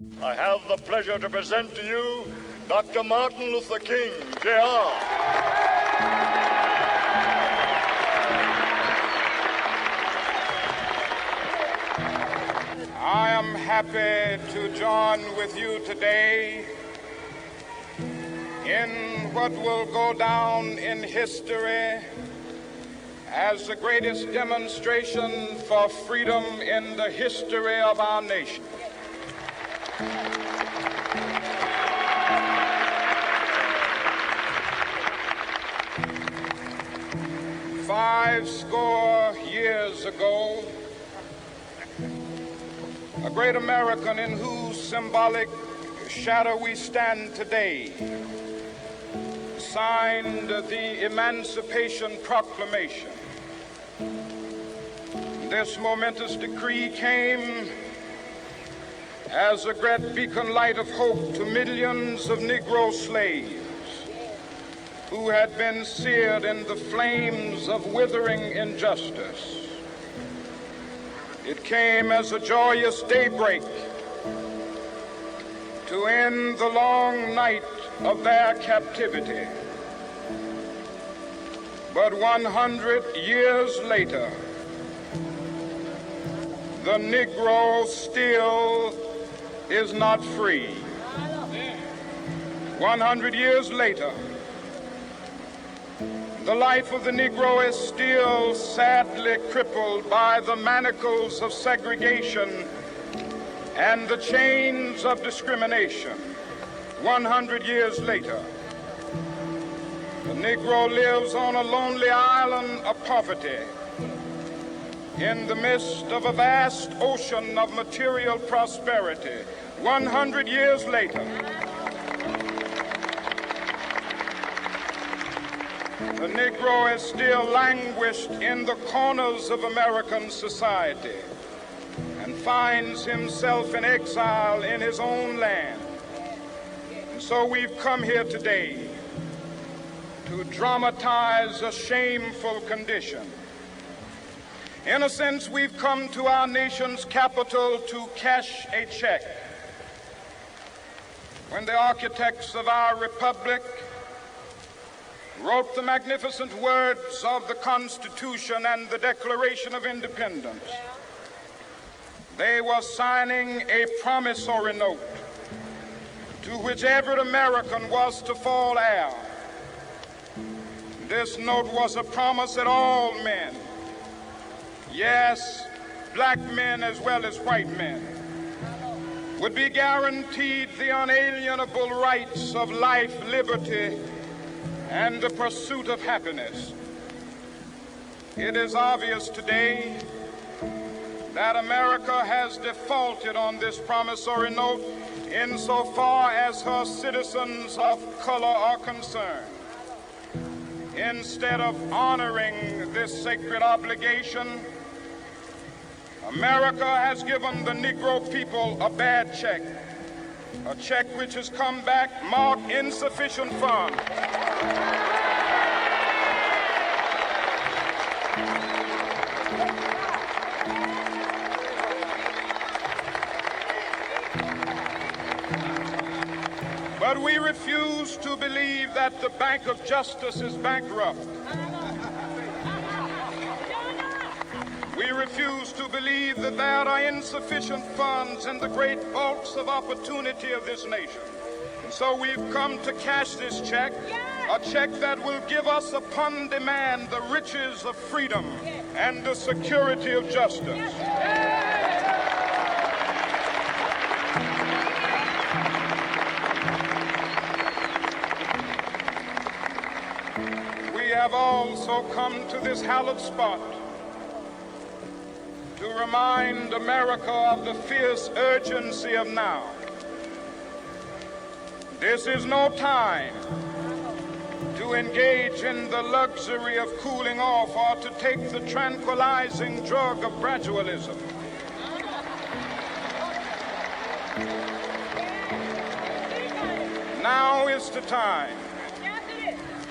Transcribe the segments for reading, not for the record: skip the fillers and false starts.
I have the pleasure to present to you Dr. Martin Luther King, Jr. I am happy to join with you today in what will go down in history as the greatest demonstration for freedom in the history of our nation. Five score years ago, a great American in whose symbolic shadow we stand today signed the Emancipation Proclamation. This momentous decree came as a great beacon light of hope to millions of Negro slaves who had been seared in the flames of withering injustice. It came as a joyous daybreak to end the long night of their captivity. But 100 years later, the Negro still is not free. 100 years later, the life of the Negro is still sadly crippled by the manacles of segregation and the chains of discrimination. 100 years later, the Negro lives on a lonely island of poverty in the midst of a vast ocean of material prosperity. 100 years later, the Negro is still languished in the corners of American society and finds himself in exile in his own land. And so we've come here today to dramatize a shameful condition. In a sense, we've come to our nation's capital to cash a check. When the architects of our republic wrote the magnificent words of the Constitution and the Declaration of Independence, they were signing a promissory note to which every American was to fall heir. This note was a promise that all men, yes, black men as well as white men, would be guaranteed the unalienable rights of life, liberty, and the pursuit of happiness. It is obvious today that America has defaulted on this promissory note insofar as her citizens of color are concerned. Instead of honoring this sacred obligation, America has given the Negro people a bad check, a check which has come back marked insufficient funds. But we refuse to believe that the Bank of Justice is bankrupt. We refuse to believe that there are insufficient funds in the great vaults of opportunity of this nation. And so we've come to cash this check, a check that will give us upon demand the riches of freedom and the security of justice. We have also come to this hallowed spot to remind America of the fierce urgency of now. This is no time to engage in the luxury of cooling off or to take the tranquilizing drug of gradualism. Now is the time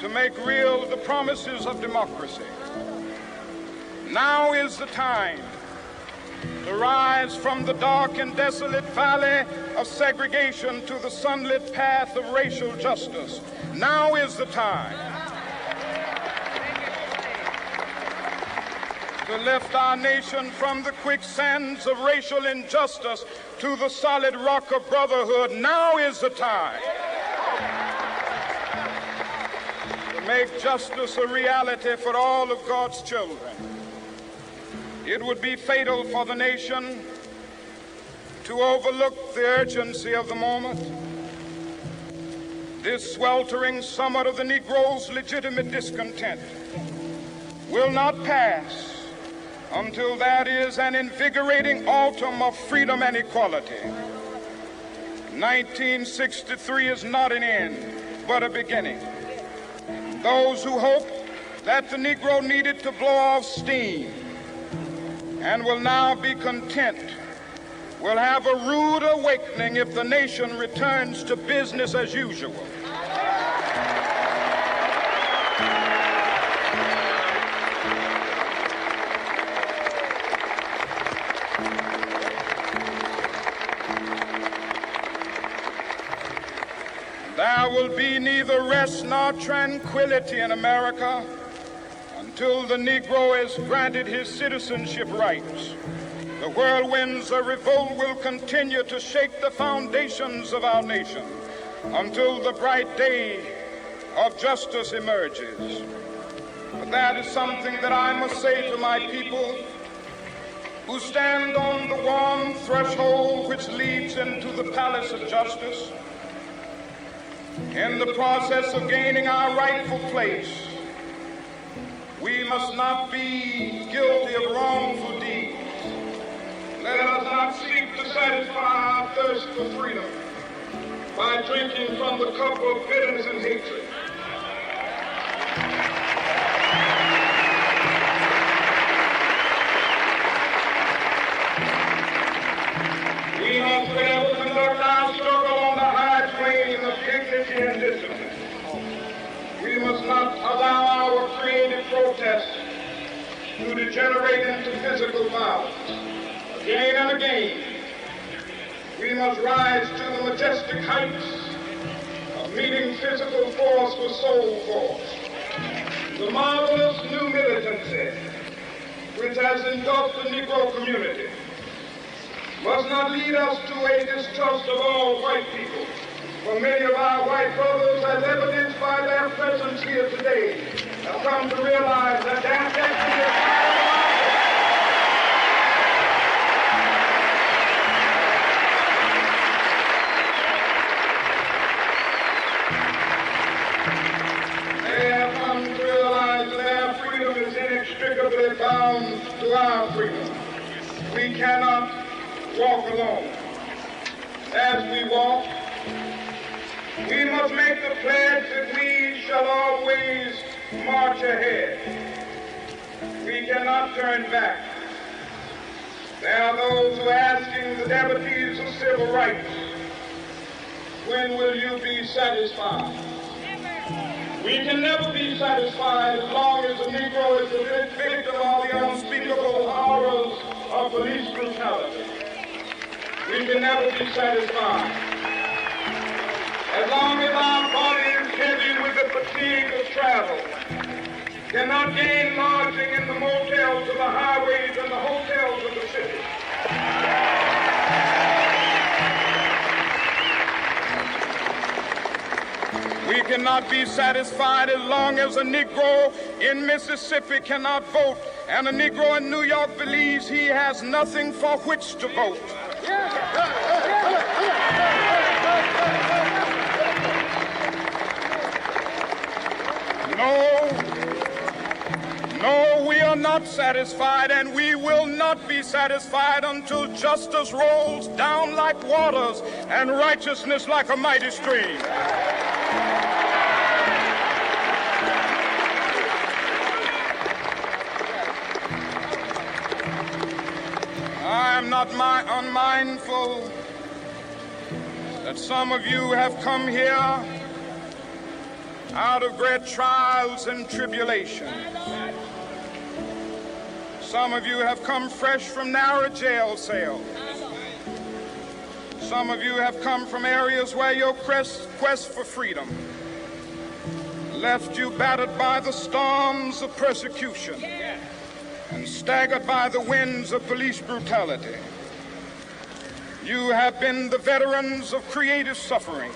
to make real the promises of democracy. Now is the time to rise from the dark and desolate valley of segregation to the sunlit path of racial justice. Now is the time to lift our nation from the quicksands of racial injustice to the solid rock of brotherhood. Now is the time to make justice a reality for all of God's children. It would be fatal for the nation to overlook the urgency of the moment. This sweltering summit of the Negro's legitimate discontent will not pass until that is an invigorating autumn of freedom and equality. 1963 is not an end, but a beginning. Those who hope that the Negro needed to blow off steam and will now be content will have a rude awakening if the nation returns to business as usual. There will be neither rest nor tranquility in America until the Negro is granted his citizenship rights. The whirlwinds of revolt will continue to shake the foundations of our nation until the bright day of justice emerges. But that is something that I must say to my people who stand on the warm threshold which leads into the palace of justice. In the process of gaining our rightful place, we must not be guilty of wrongful deeds. Let us not seek to satisfy our thirst for freedom by drinking from the cup of bitterness and hatred. We must forever conduct our struggle on the high plane of dignity and discipline. We must not allow our creative protests to degenerate into physical violence. Again and again, we must rise to the majestic heights of meeting physical force with soul force. The marvelous new militancy which has engulfed the Negro community must not lead us to a distrust of all white people. For many of our white brothers, as evidenced by their presence here today, have come to realize that their destiny is inextricably bound to our freedom. We cannot walk alone. As we walk, we must make the pledge that we shall always march ahead. We cannot turn back. There are those who are asking the devotees of civil rights, when will you be satisfied? We can never be satisfied as long as the Negro is the victim of the unspeakable horrors of police brutality. We can never be satisfied as long as our body is heavy with the fatigue of travel, cannot gain lodging in the motels of the highways and the hotels of the city. We cannot be satisfied as long as a Negro in Mississippi cannot vote and a Negro in New York believes he has nothing for which to vote. No, we are not satisfied, and we will not be satisfied until justice rolls down like waters and righteousness like a mighty stream. I am not unmindful that some of you have come here out of great trials and tribulations. Some of you have come fresh from narrow jail cells. Some of you have come from areas where your quest for freedom left you battered by the storms of persecution and staggered by the winds of police brutality. You have been the veterans of creative suffering.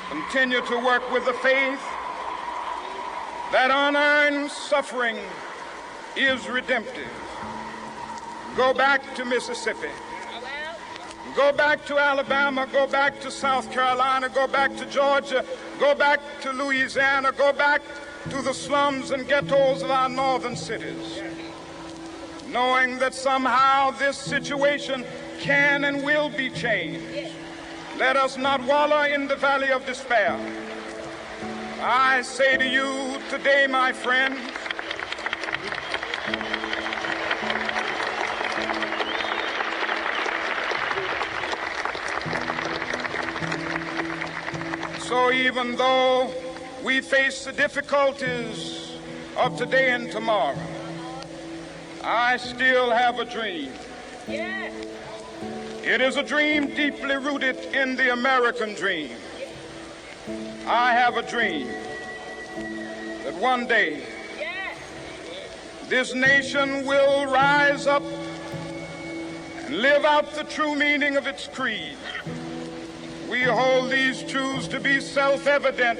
Continue to work with the faith that unearned suffering is redemptive. Go back to Mississippi. Go back to Alabama. Go back to South Carolina. Go back to Georgia. Go back to Louisiana. Go back to the slums and ghettos of our northern cities, knowing that somehow this situation can and will be changed. Let us not wallow in the valley of despair. I say to you today, my friends, so even though we face the difficulties of today and tomorrow, I still have a dream. It is a dream deeply rooted in the American dream. I have a dream that one day this nation will rise up and live out the true meaning of its creed. We hold these truths to be self-evident,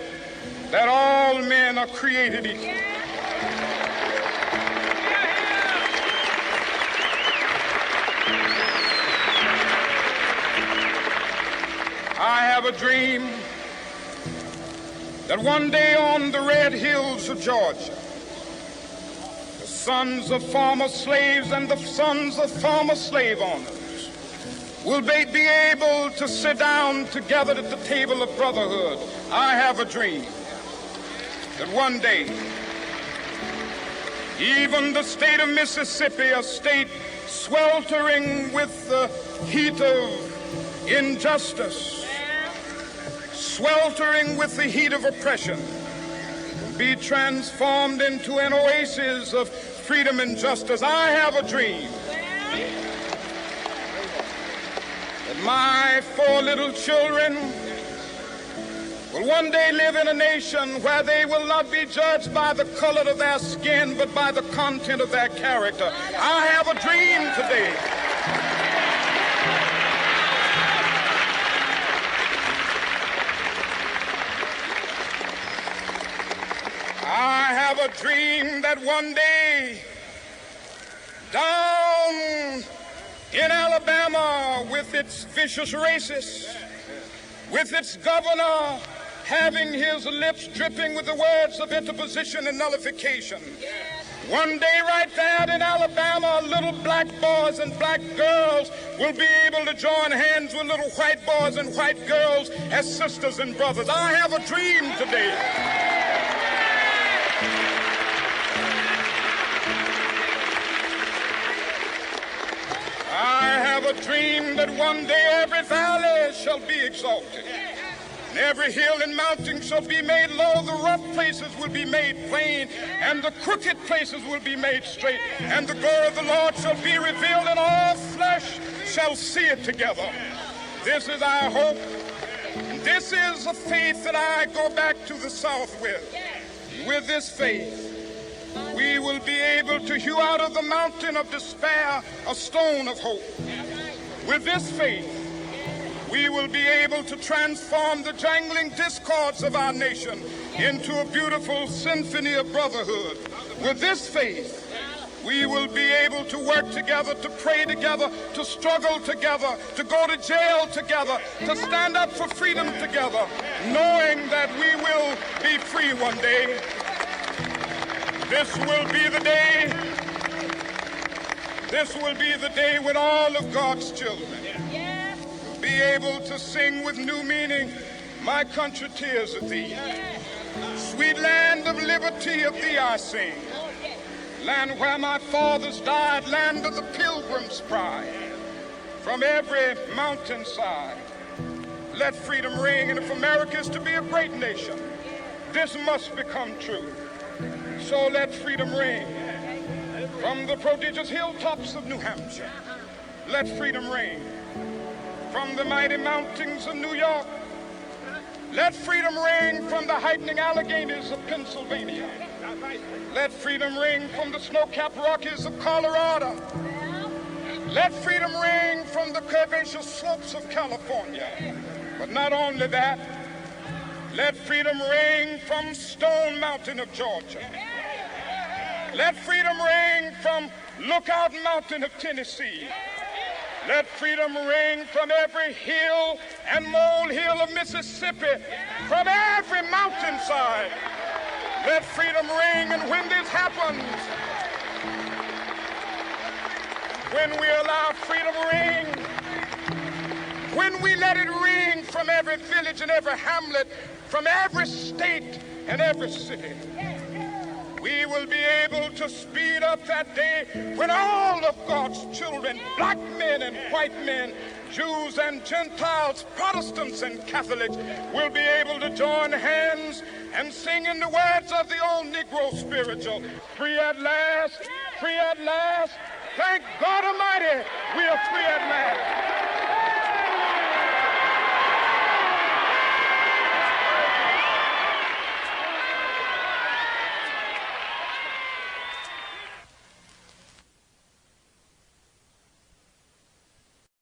that all men are created equal. I have a dream that one day on the red hills of Georgia, the sons of former slaves and the sons of former slave owners will be able to sit down together at the table of brotherhood. I have a dream that one day, even the state of Mississippi, a state sweltering with the heat of injustice, sweltering with the heat of oppression, will be transformed into an oasis of freedom and justice. I have a dream that my 4 little children will one day live in a nation where they will not be judged by the color of their skin, but by the content of their character. I have a dream today. I have a dream that one day down in Alabama, with its vicious racists, with its governor having his lips dripping with the words of interposition and nullification, one day right there in Alabama, little black boys and black girls will be able to join hands with little white boys and white girls as sisters and brothers. I have a dream today. I have a dream that one day every valley shall be exalted, and every hill and mountain shall be made low. The rough places will be made plain, and the crooked places will be made straight. And the glory of the Lord shall be revealed, and all flesh shall see it together. This is our hope. This is a faith that I go back to the South with. With this faith, we will be able to hew out of the mountain of despair a stone of hope. With this faith, we will be able to transform the jangling discords of our nation into a beautiful symphony of brotherhood. With this faith, we will be able to work together, to pray together, to struggle together, to go to jail together, to stand up for freedom together, knowing that we will be free one day. This will be the day. This will be the day when all of God's children will be able to sing with new meaning, "My country tears of thee. Sweet land of liberty, of thee I sing. Land where my fathers died, land of the pilgrim's pride. From every mountainside, let freedom ring. And if America is to be a great nation, this must become true. So let freedom ring from the prodigious hilltops of New Hampshire. Let freedom ring from the mighty mountains of New York. Let freedom ring from the heightening Alleghenies of Pennsylvania. Let freedom ring from the snow-capped Rockies of Colorado. Let freedom ring from the curvaceous slopes of California. But not only that, let freedom ring from Stone Mountain of Georgia. Let freedom ring from Lookout Mountain of Tennessee. Let freedom ring from every hill and molehill of Mississippi, from every mountainside. Let freedom ring, and when this happens, when we allow freedom ring, when we let it ring from every village and every hamlet, from every state and every city, we will be able to speed up that day when all of God's children, black men and white men, Jews and Gentiles, Protestants and Catholics, will be able to join hands and sing in the words of the old Negro spiritual, free at last, thank God Almighty, we are free at last.